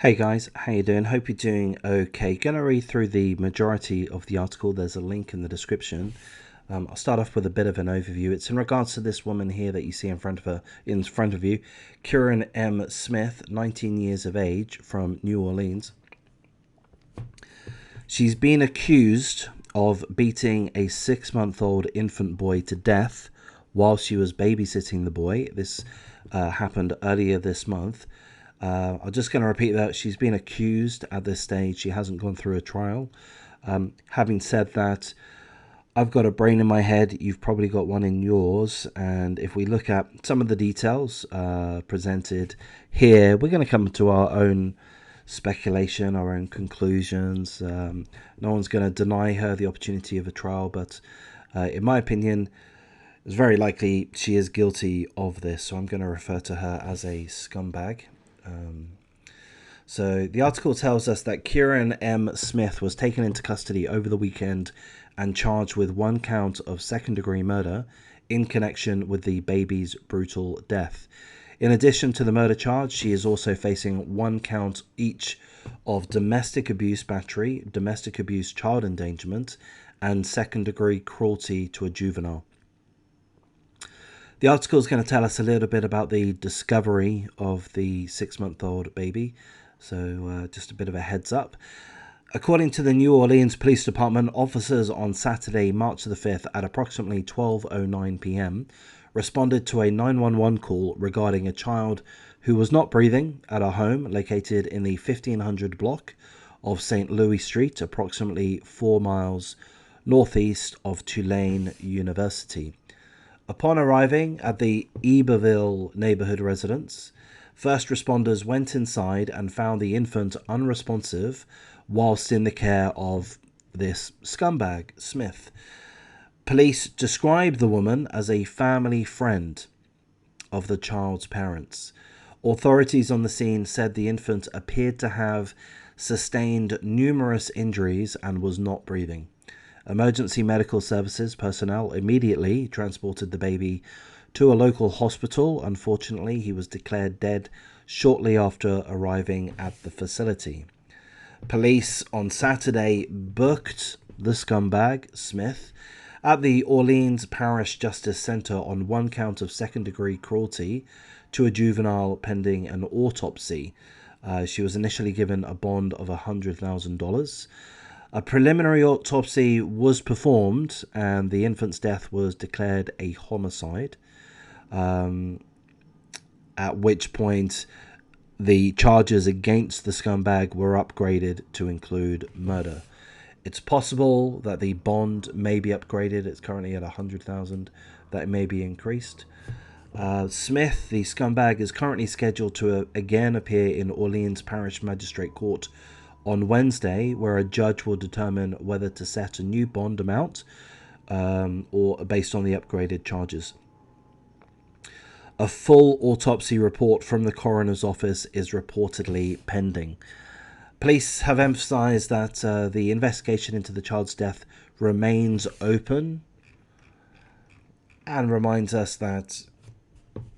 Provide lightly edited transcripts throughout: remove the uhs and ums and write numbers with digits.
Hey guys, how you doing? Hope you're doing okay. Gonna read through the majority of the article. There's a link in the description. I'll start off with a bit of an overview. It's in regards to this woman here that you see in front of you, Kieran M. Smith, 19 years of age, from New Orleans. She's been accused of beating a 6-month-old infant boy to death while she was babysitting the boy. This happened earlier this month. I'm just going to repeat that. She's been accused at this stage. She hasn't gone through a trial. Having said that, I've got a brain in my head. You've probably got one in yours. And if we look at some of the details presented here, we're going to come to our own speculation, our own conclusions. No one's going to deny her the opportunity of a trial, but in my opinion, it's very likely she is guilty of this. So I'm going to refer to her as a scumbag. So the article tells us that Kieran M. Smith was taken into custody over the weekend and charged with 1 count of second-degree murder in connection with the baby's brutal death. In addition to the murder charge, she is also facing 1 count each of domestic abuse battery, domestic abuse child endangerment, and second-degree cruelty to a juvenile. The article is going to tell us a little bit about the discovery of the 6-month-old baby. So just a bit of a heads up. According to the New Orleans Police Department, officers on Saturday, March the 5th at approximately 12:09 p.m. responded to a 911 call regarding a child who was not breathing at a home located in the 1500 block of St. Louis Street, approximately 4 miles northeast of Tulane University. Upon arriving at the Iberville neighborhood residence, first responders went inside and found the infant unresponsive whilst in the care of this scumbag, Smith. Police described the woman as a family friend of the child's parents. Authorities on the scene said the infant appeared to have sustained numerous injuries and was not breathing. Emergency medical services personnel immediately transported the baby to a local hospital. Unfortunately, he was declared dead shortly after arriving at the facility. Police on Saturday booked the scumbag, Smith, at the Orleans Parish Justice Center on 1 count of second-degree cruelty to a juvenile pending an autopsy. She was initially given a bond of $100,000. A preliminary autopsy was performed and the infant's death was declared a homicide, at which point the charges against the scumbag were upgraded to include murder. It's possible that the bond may be upgraded. It's currently at $100,000. That it may be increased. Smith, the scumbag, is currently scheduled to again appear in Orleans Parish Magistrate Court on Wednesday, where a judge will determine whether to set a new bond amount or based on the upgraded charges. A full autopsy report from the coroner's office is reportedly pending. Police have emphasized that the investigation into the child's death remains open and reminds us that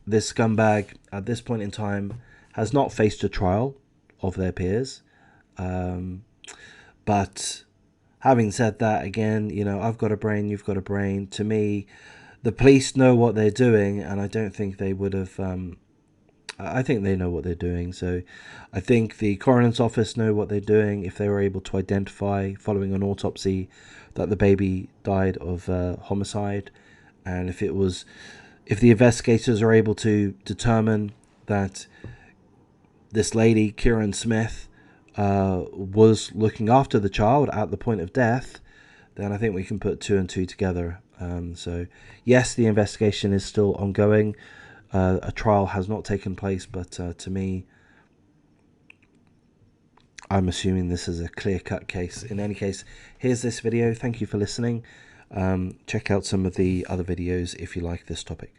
this scumbag at this point in time has not faced a trial of their peers. But having said that, again, you know, I've got a brain, you've got a brain. To me, the police know what they're doing, and I don't think they would have, I think they know what they're doing. So I think the coroner's office know what they're doing if they were able to identify, following an autopsy, that the baby died of homicide. And if the investigators are able to determine that this lady, Kieran Smith, was looking after the child at the point of death, then I think we can put 2 and 2 together. So yes, the investigation is still ongoing. A trial has not taken place, but to me, I'm assuming this is a clear-cut case. In any case, here's this video. Thank you for listening. Check out some of the other videos if you like this topic.